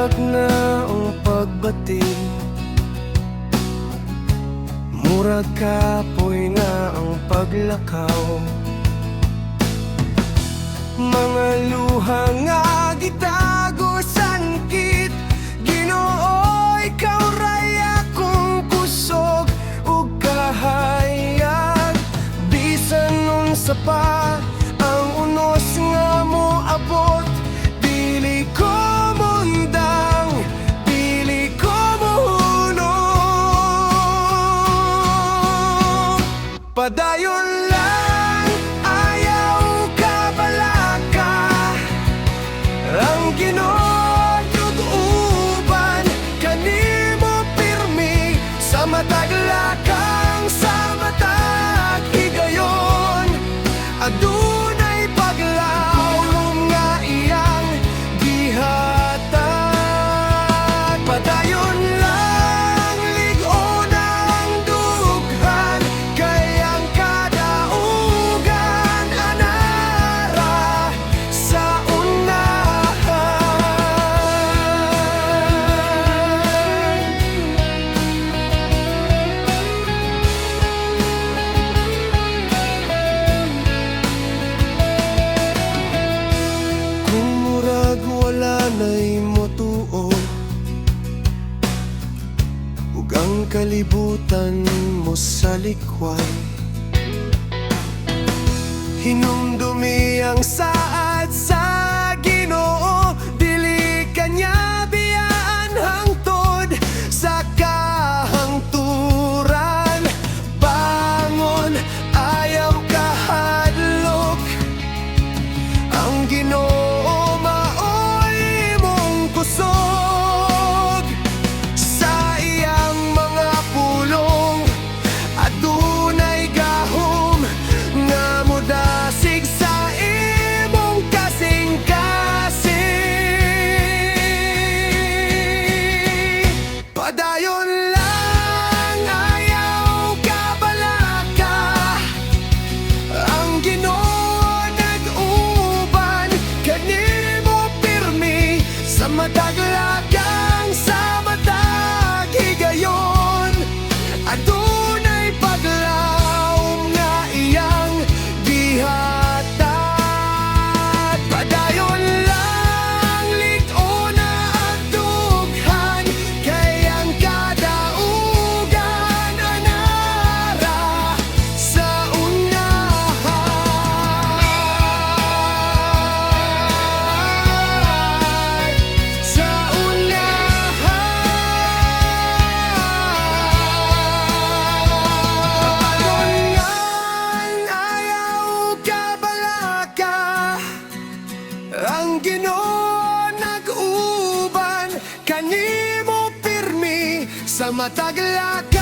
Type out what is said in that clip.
Murag na ang pagbating, murag kapoy na ang paglakaw. Mga luha nga gitago sa ngkit, Ginoo ikaw ray akong kusog ug kahayag. Bisan unsa pa ang unos nga moabot, dili ko mundang, dili ko mohunong. Padayon lang, ayaw ka balaka, ang Ginoo ug-uban kanimo pirmi sa matag lakang, sa matag higayon. Adunay paglawom nga iyang gihatag. Padayon lang, lig-on ang dughan, kay ang kadaugan anara sa unahan. Kung murag wala na'y motuon, ug ang kalibutan mo sa likway, hinumdumi ang saad sa Ginoo, dili kanya biyaan hangtod sa kahangturan. Bangon, ayaw kahadlok, ang Ginoo maoy imong kusog. Sa iyang mga pulong adunay gahom nga mudasig sa imong kasing-kasing. Padayon lang, ayaw ka balaka, ang Ginoo nag-uban kanimo pirmi sa matag lakang, sa matag higayon. Adunay paglawom nga iyang gihatag. Padayon lang, lig-on na ang dughan, kay ang kadaugan anara sa unahan. Sa unahan. Ayaw ka balaka, ang Ginoo nag-uban kanimo pirmi sa matag lakang.